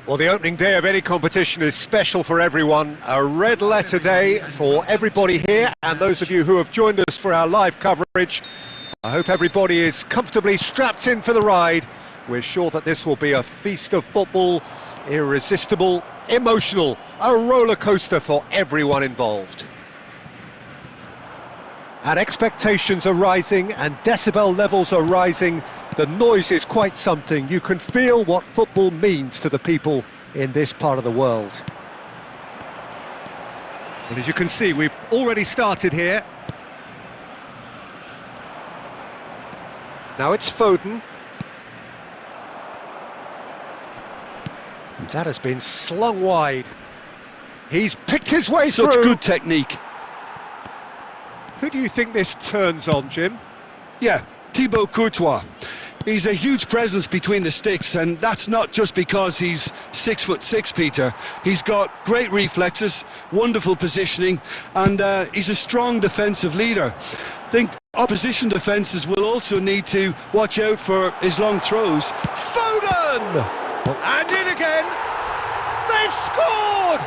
Well, the opening day of any competition is special for everyone. A red letter day for everybody here and those of you who have joined us for our live coverage. I hope everybody is comfortably strapped in for the ride. We're sure that this will be a feast of football, irresistible, emotional, a roller coaster for everyone involved. And expectations are rising and decibel levels are rising. The noise is quite something. You can feel what football means to the people in this part of the world. Well, as you can see, we've already started here. Now it's Foden. And that has been slung wide. He's picked his way through. Such good technique. Who do you think this turns on, Jim? Yeah, Thibaut Courtois. He's a huge presence between the sticks, and that's not just because he's 6'6", Peter. He's got great reflexes, wonderful positioning, and he's a strong defensive leader. I think opposition defences will also need to watch out for his long throws. Foden! And in again! They've scored!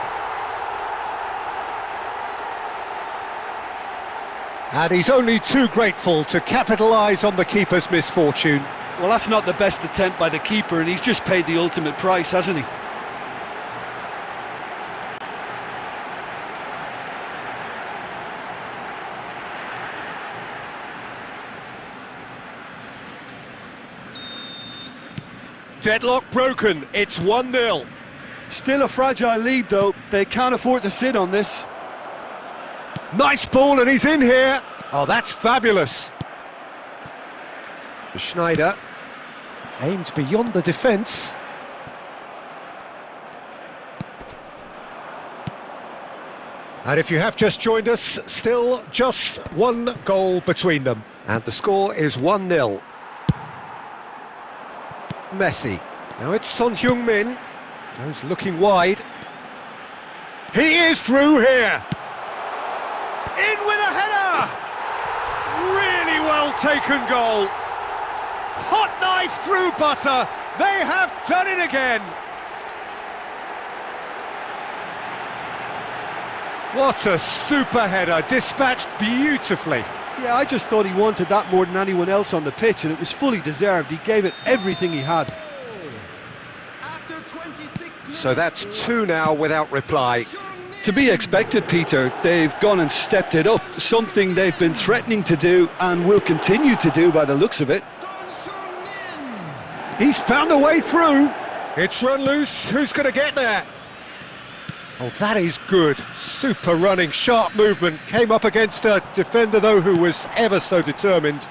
And he's only too grateful to capitalise on the keeper's misfortune. Well, that's not the best attempt by the keeper, and he's just paid the ultimate price, hasn't he? Deadlock broken, it's 1-0. Still a fragile lead, though. They can't afford to sit on this. Nice ball, and he's in here. Oh, that's fabulous. Schneider aimed beyond the defence. And if you have just joined us, still just one goal between them. And the score is 1-0. Messi. Now it's Son Heung-min. Goes looking wide. He is through here. In with a header! Really well taken goal. Hot knife through butter. They have done it again. What a super header, dispatched beautifully. Yeah, I just thought he wanted that more than anyone else on the pitch, and it was fully deserved. He gave it everything he had. So that's 2 now without reply. To be expected, Peter. They've gone and stepped it up, something they've been threatening to do and will continue to do by the looks of it. He's found a way through. It's run loose. Who's going to get there? Oh, that is good. Super running, sharp movement. Came up against a defender, though, who was ever so determined.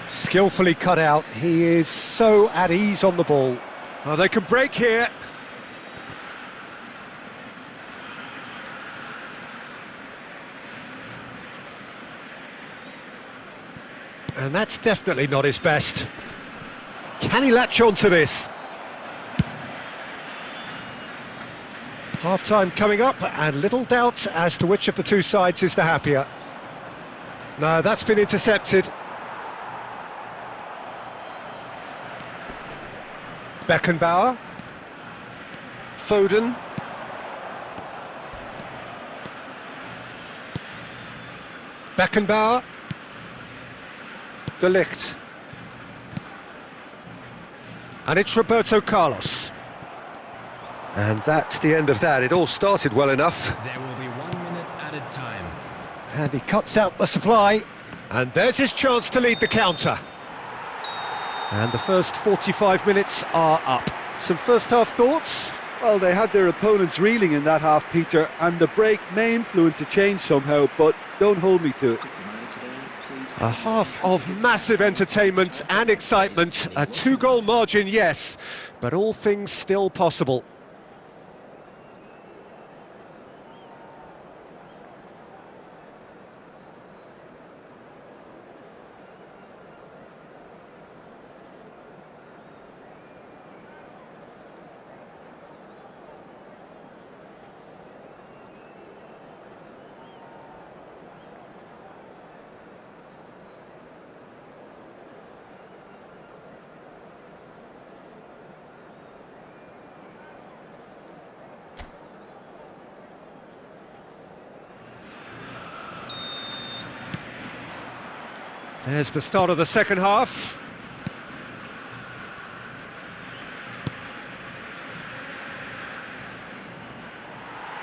Skillfully cut out. He is so at ease on the ball. Oh, they can break here. And that's definitely not his best. Can he latch on to this? Half-time coming up, and little doubt as to which of the two sides is the happier. No, that's been intercepted. Beckenbauer. Foden. Beckenbauer. De Ligt. And it's Roberto Carlos. And that's the end of that. It all started well enough. There will be 1 minute added time. And he cuts out the supply. And there's his chance to lead the counter. And the first 45 minutes are up. Some first-half thoughts? Well, they had their opponents reeling in that half, Peter, and the break may influence a change somehow, but don't hold me to it. A half of massive entertainment and excitement. A 2-goal margin, yes, but all things still possible. There's the start of the second half.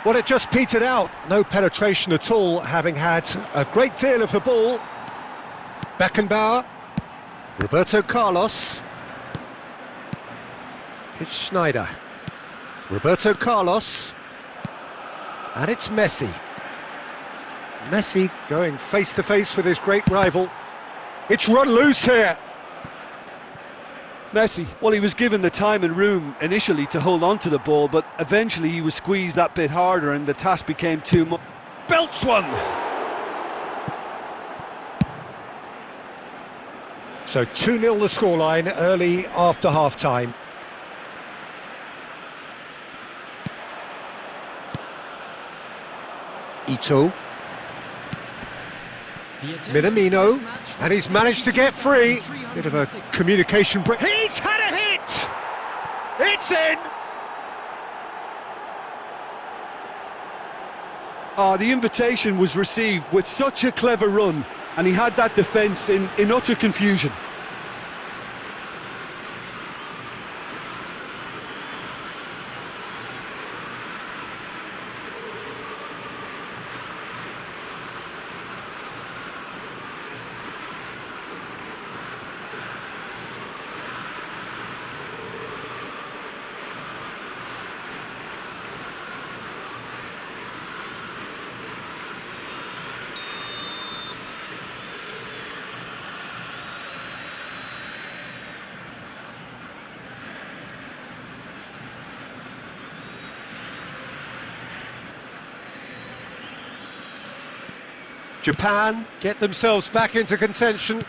Well, it just petered out. No penetration at all, having had a great deal of the ball. Beckenbauer. Roberto Carlos. It's Schneider. Roberto Carlos. And it's Messi. Messi going face-to-face with his great rival. It's run loose here. Messi, well, he was given the time and room initially to hold on to the ball, but eventually he was squeezed that bit harder and the task became too much. Belts one. So 2-0 the scoreline early after half-time. Ito. Minamino, and he's managed to get free. Bit of a communication break. He's had a hit! It's in! The invitation was received with such a clever run, and he had that defence in utter confusion. Japan get themselves back into contention.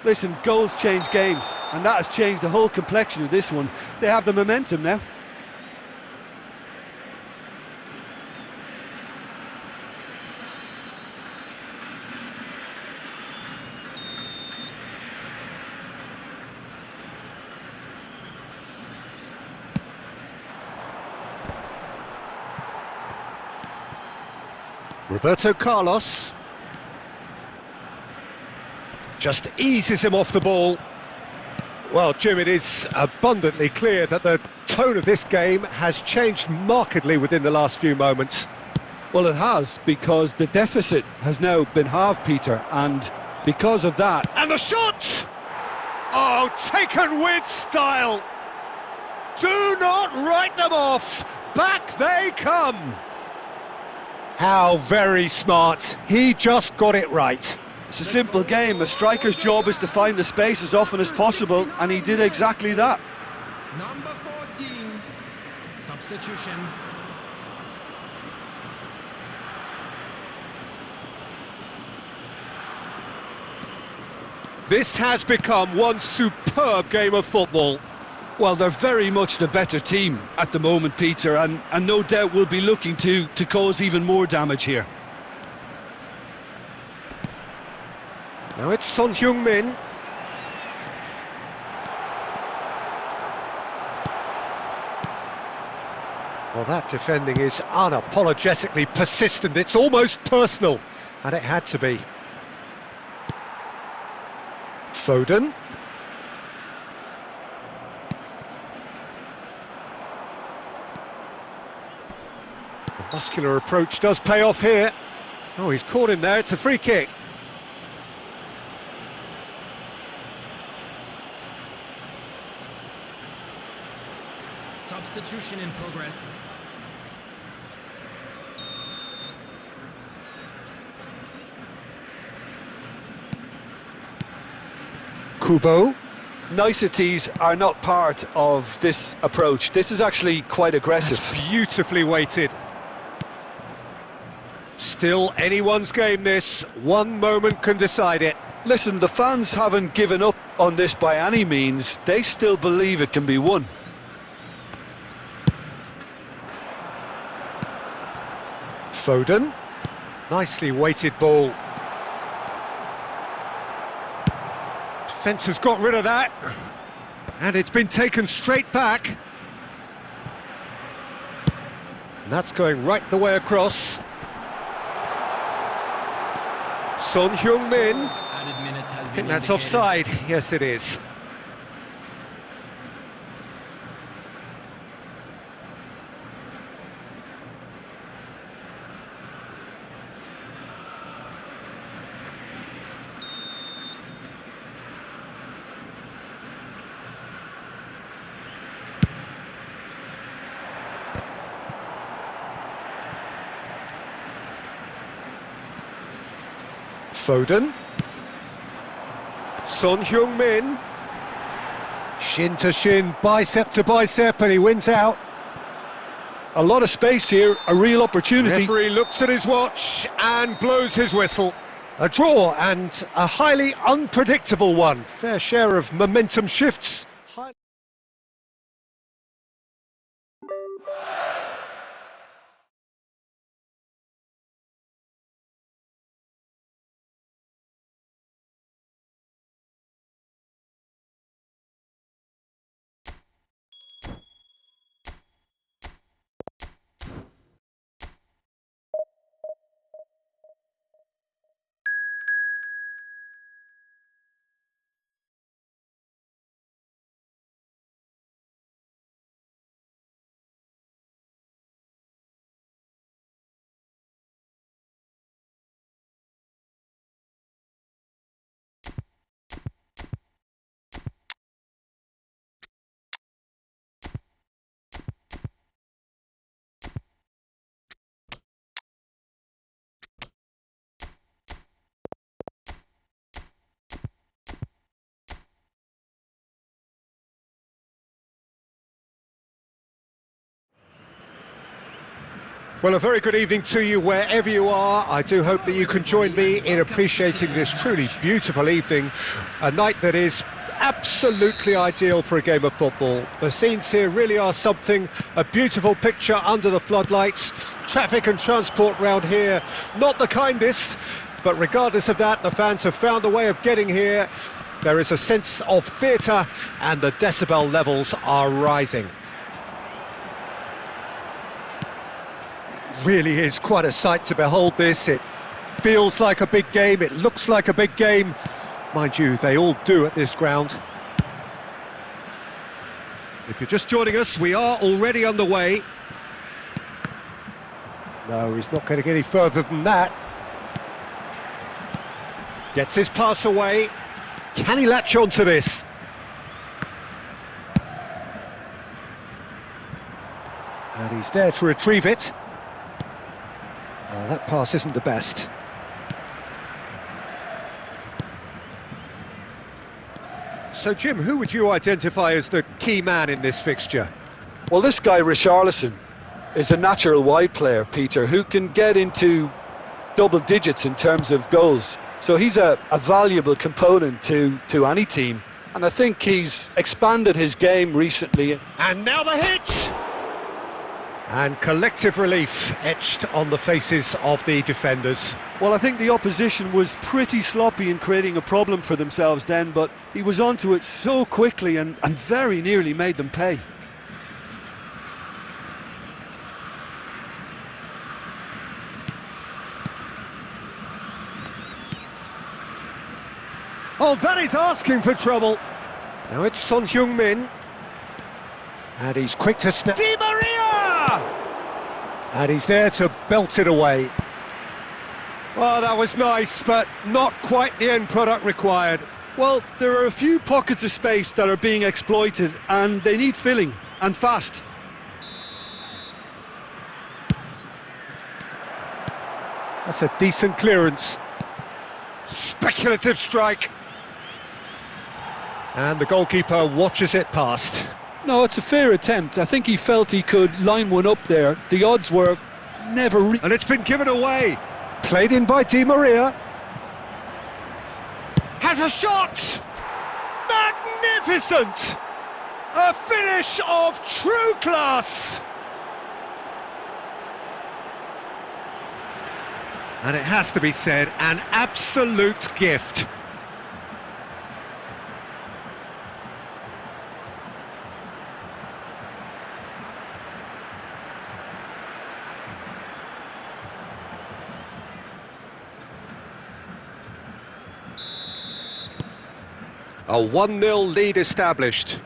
Listen, goals change games, and that has changed the whole complexion of this one. They have the momentum now. Roberto Carlos. Just eases him off the ball. Well, Jim, it is abundantly clear that the tone of this game has changed markedly within the last few moments. Well, it has, because the deficit has now been halved, Peter, and because of that... And the shot! Oh, taken with style! Do not write them off! Back they come! How very smart. He just got it right. It's a simple game. A striker's job is to find the space as often as possible, and he did exactly that. Number 14, substitution. This has become one superb game of football. Well, they're very much the better team at the moment, Peter, and no doubt will be looking to cause even more damage here. Now it's Son Heung-min. Well, that defending is unapologetically persistent. It's almost personal, and it had to be. Foden. The muscular approach does pay off here. Oh, he's caught him there. It's a free kick. Substitution in progress. Kubo. Niceties are not part of this approach. This is actually quite aggressive. That's beautifully weighted. Still anyone's game, this. One moment can decide it. Listen, the fans haven't given up on this by any means. They still believe it can be won. Foden. Nicely weighted ball. Defence has got rid of that. And it's been taken straight back. And that's going right the way across. Son Heung-min. Added minute has I think that's offside. Yes, it is. Foden. Son Heung-min. Shin to shin, bicep to bicep, and he wins out. A lot of space here, a real opportunity. Referee looks at his watch and blows his whistle. A draw, and a highly unpredictable one. Fair share of momentum shifts. Well, a very good evening to you wherever you are. I do hope that you can join me in appreciating this truly beautiful evening, a night that is absolutely ideal for a game of football. The scenes here really are something, a beautiful picture under the floodlights. Traffic and transport round here, not the kindest, but regardless of that, the fans have found a way of getting here. There is a sense of theatre and the decibel levels are rising. Really is quite a sight to behold this. It feels like a big game, it looks like a big game. Mind you, they all do at this ground. If you're just joining us, we are already underway. No, he's not getting any further than that. Gets his pass away. Can he latch on to this? And he's there to retrieve it. That pass isn't the best. So, Jim, who would you identify as the key man in this fixture? Well, this guy, Richarlison, is a natural wide player, Peter, who can get into double digits in terms of goals. So he's a valuable component to any team. And I think he's expanded his game recently. And now the hit! And collective relief etched on the faces of the defenders. Well, I think the opposition was pretty sloppy in creating a problem for themselves then, but he was onto it so quickly and very nearly made them pay. Oh, that is asking for trouble. Now it's Son Heung-min. And he's quick to snap. Di Maria! And he's there to belt it away. Well, that was nice, but not quite the end product required. Well, there are a few pockets of space that are being exploited, and they need filling, and fast. That's a decent clearance. Speculative strike. And the goalkeeper watches it past. No, it's a fair attempt. I think he felt he could line one up there. The odds were never... And it's been given away. Played in by Di Maria. Has a shot! Magnificent! A finish of true class! And it has to be said, an absolute gift. A 1-0 lead established.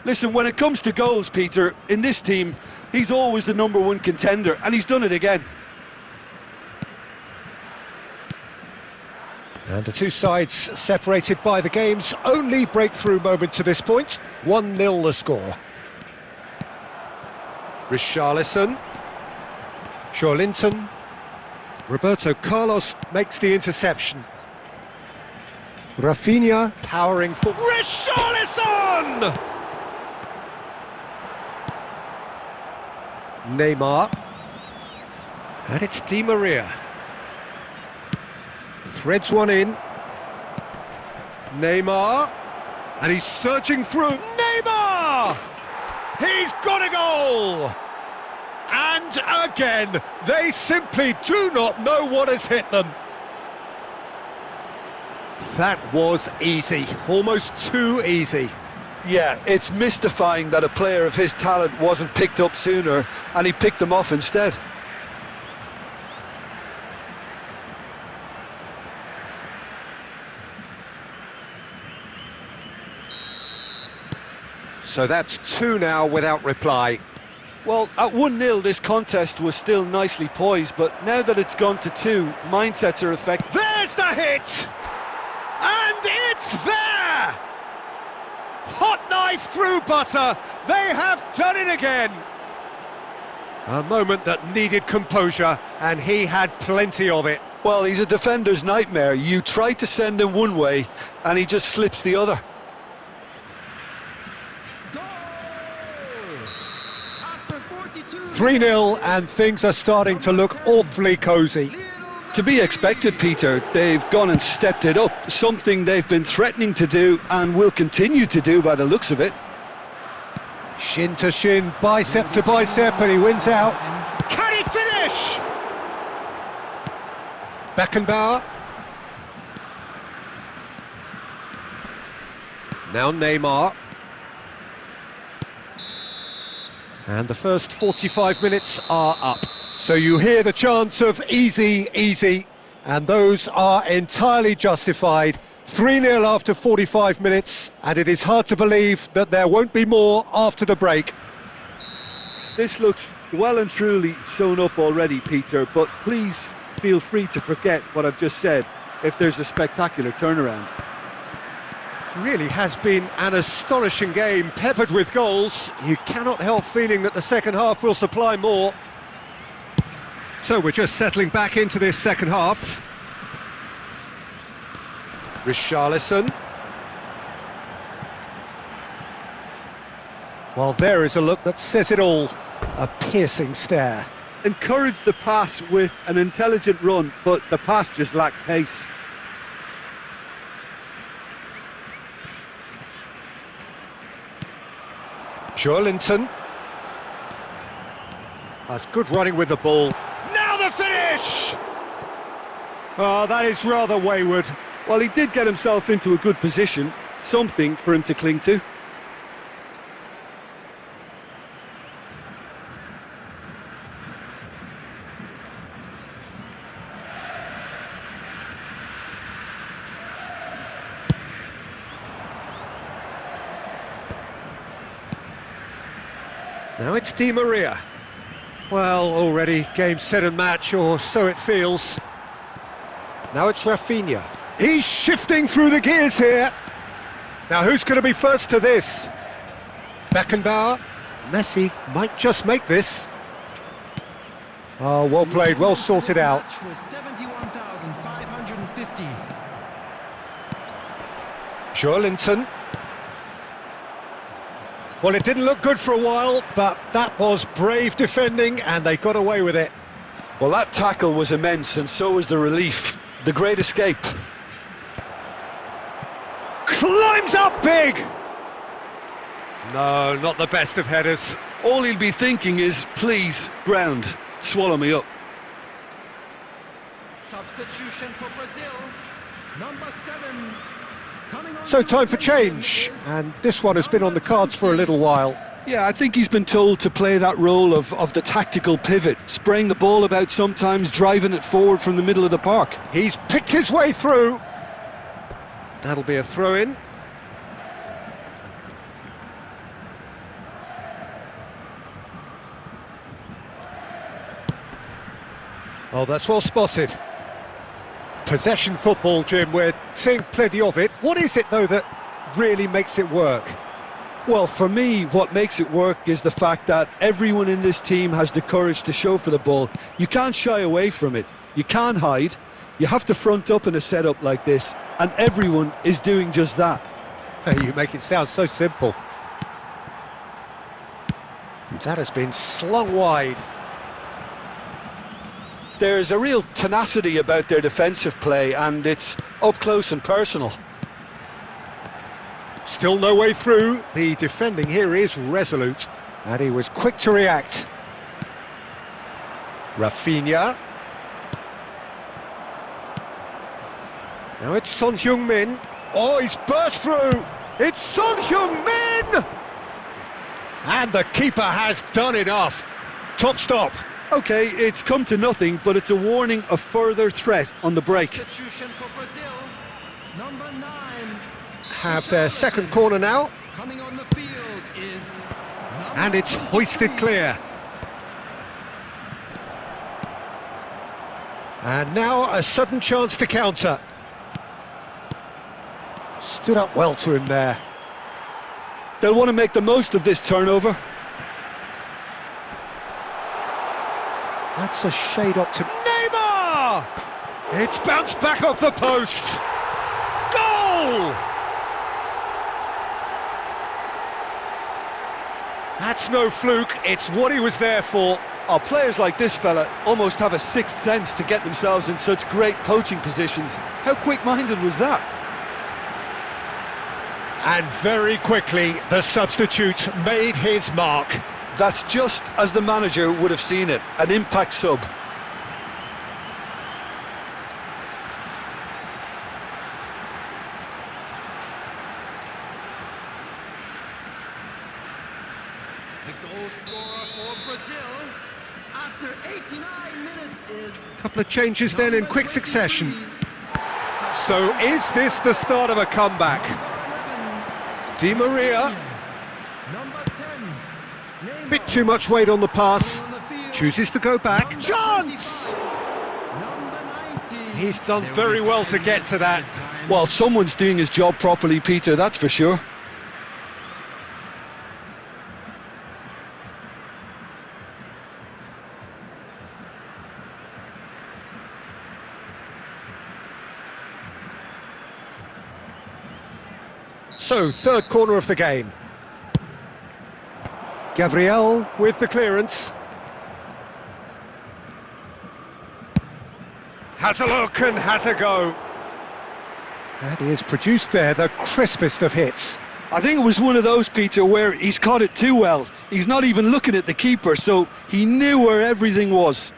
Listen, when it comes to goals, Peter, in this team, he's always the #1 contender, and he's done it again. And the two sides separated by the game's only breakthrough moment to this point. 1-0 the score. Richarlison. Linton. Roberto Carlos makes the interception. Rafinha powering for Richarlison! Neymar. And it's Di Maria. Threads one in. Neymar. And he's surging through. Neymar! He's got a goal! And again, they simply do not know what has hit them. That was easy, almost too easy. Yeah, it's mystifying that a player of his talent wasn't picked up sooner, and he picked them off instead. So that's 2 now without reply. Well, at 1-0 this contest was still nicely poised, but now that it's gone to 2, mindsets are affected. There's the hit! And it's there! Hot knife through butter, they have done it again! A moment that needed composure, and he had plenty of it. Well, he's a defender's nightmare. You try to send him one way, and he just slips the other. Goal! After 42 3-0, and things are starting to look awfully cosy. To be expected, Peter. They've gone and stepped it up, something they've been threatening to do and will continue to do by the looks of it. Shin to shin, bicep to bicep, and he wins out. Can he finish? Beckenbauer. Now Neymar. And the first 45 minutes are up. So you hear the chants of easy, easy, and those are entirely justified. 3-0 after 45 minutes, and it is hard to believe that there won't be more after the break. This looks well and truly sewn up already, Peter, but please feel free to forget what I've just said if there's a spectacular turnaround. Really has been an astonishing game, peppered with goals. You cannot help feeling that the second half will supply more. So we're just settling back into this second half. Richarlison. Well, there is a look that says it all. A piercing stare. Encouraged the pass with an intelligent run, but the pass just lacked pace. Linton. That's good running with the ball. Now the finish! Oh, that is rather wayward. Well, he did get himself into a good position, something for him to cling to. Now it's Di Maria. Well, already game, set and match, or so it feels. Now it's Rafinha. He's shifting through the gears here. Now who's going to be first to this? Beckenbauer. Messi might just make this. Oh, well played, well sorted out. Match was 71,550. Linton. Well, it didn't look good for a while, but that was brave defending, and they got away with it. Well, that tackle was immense, and so was the relief. The great escape. Climbs up big! No, not the best of headers. All he'll be thinking is, please, ground, swallow me up. Substitution for Brazil. Number 7. Coming on So time for change, and this one has been on the cards for a little while. Yeah, I think he's been told to play that role of the tactical pivot, spraying the ball about sometimes, driving it forward from the middle of the park. He's picked his way through. That'll be a throw-in. Oh, that's well spotted. Possession football, Jim, we're seeing plenty of it. What is it, though, that really makes it work? Well, for me, what makes it work is the fact that everyone in this team has the courage to show for the ball. You can't shy away from it. You can't hide. You have to front up in a setup like this, and everyone is doing just that. You make it sound so simple. That has been slung wide. There's a real tenacity about their defensive play, and it's up close and personal. Still no way through. The defending here is resolute, and he was quick to react. Rafinha. Now it's Son Heung-min. Oh, he's burst through. It's Son Heung-min! And the keeper has done enough. Top stop. Okay, it's come to nothing, but it's a warning of further threat on the break. Substitution for Brazil, number 9. Have their second corner now. Coming on the field is And it's hoisted clear. And now a sudden chance to counter. Stood up well to him there. They'll want to make the most of this turnover. That's a shade up to Neymar! It's bounced back off the post. Goal! That's no fluke, it's what he was there for. Oh, players like this fella almost have a sixth sense to get themselves in such great poaching positions. How quick-minded was that? And very quickly, the substitute made his mark. That's just as the manager would have seen it, an impact sub. the goal scorer for Brazil after 89 minutes is Couple of changes then in quick succession. So is this the start of a comeback? Di Maria, number 10. Neymar. bit too much weight on the pass, On the field, chooses to go back. number Chance! 25, number 19. He's done very well to get to that. Well, someone's doing his job properly, Peter, that's for sure. So, third corner of the game. Gabriel with the clearance. Has a look and has a go. And he has produced there the crispest of hits. I think it was one of those, Peter, where he's caught it too well. He's not even looking at the keeper, so he knew where everything was.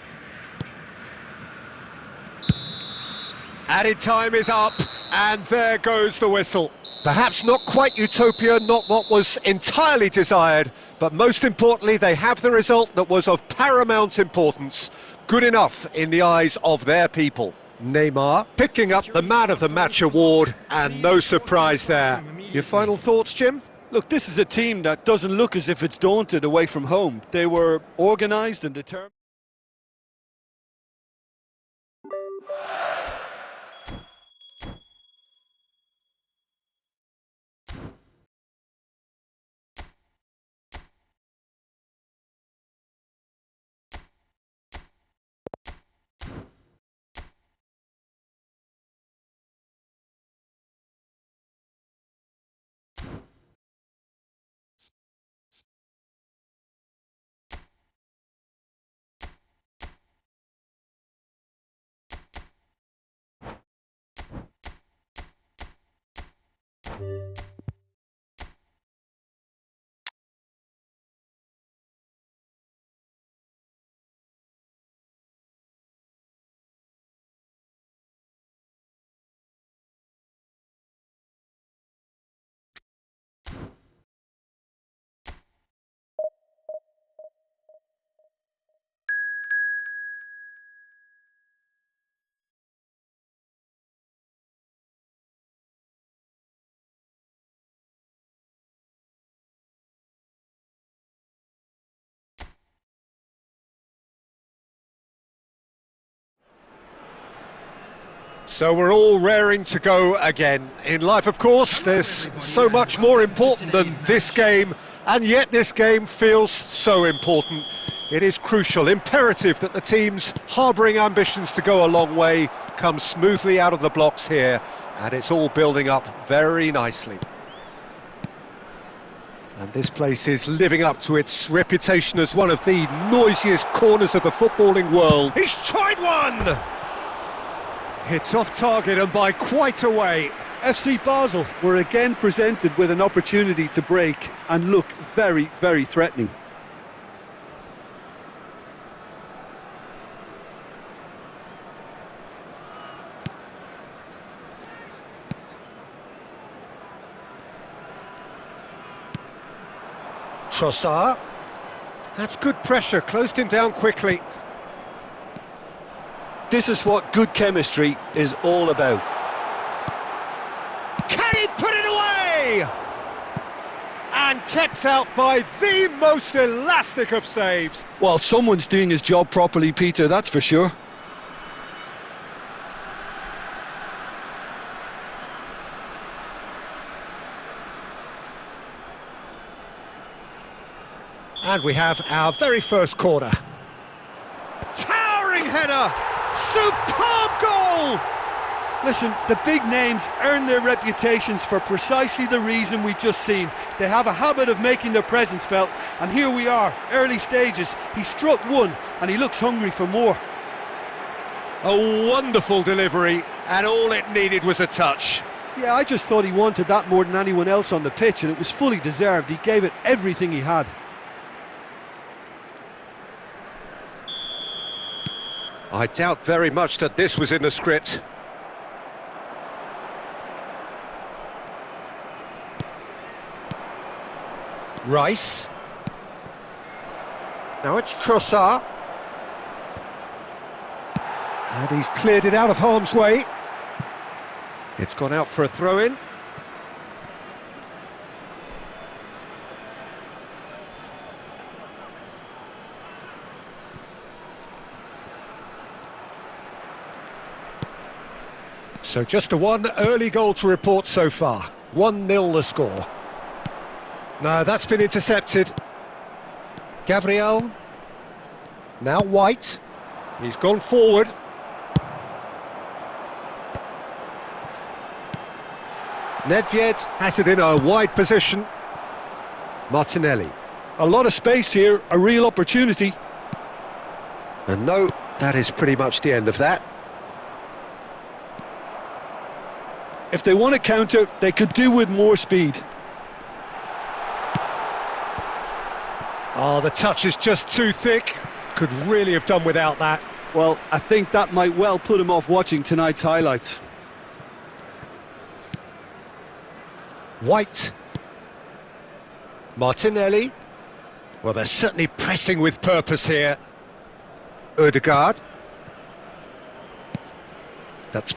Added time is up, and there goes the whistle. Perhaps not quite utopia, not what was entirely desired, but most importantly, they have the result that was of paramount importance. Good enough in the eyes of their people. Neymar picking up the Man of the Match award, and no surprise there. Your final thoughts, Jim? Look, this is a team that doesn't look as if it's daunted away from home. They were organised and determined. So we're all raring to go again. In life, of course, there's so much more important than this game, and yet this game feels so important. It is crucial, imperative that the teams harbouring ambitions to go a long way come smoothly out of the blocks here, and it's all building up very nicely. And this place is living up to its reputation as one of the noisiest corners of the footballing world. He's tried one! It's off target and by quite a way. FC Basel were again presented with an opportunity to break and look very, very threatening. Trossard. That's good pressure, closed him down quickly. This is what good chemistry is all about. Can he put it away? And kept out by the most elastic of saves. Well, someone's doing his job properly, Peter, that's for sure. And we have our very first corner. Towering header! Superb goal! Listen, the big names earn their reputations for precisely the reason we've just seen. They have a habit of making their presence felt, and here we are, early stages. He struck one, and he looks hungry for more. A wonderful delivery, and all it needed was a touch. Yeah, I just thought he wanted that more than anyone else on the pitch, and it was fully deserved. He gave it everything he had. I doubt very much that this was in the script. Rice. Now it's Trossard. And he's cleared it out of harm's way. It's gone out for a throw-in. So just a one early goal to report so far. 1-0 the score. No, that's been intercepted. Gabriel. Now White. He's gone forward. Nedved has it in a wide position. Martinelli. A lot of space here, a real opportunity. And no, that is pretty much the end of that. If they want to counter, they could do with more speed. Oh, the touch is just too thick. Could really have done without that. Well, I think that might well put him off watching tonight's highlights. White. Martinelli. Well, they're certainly pressing with purpose here. Ødegaard. That's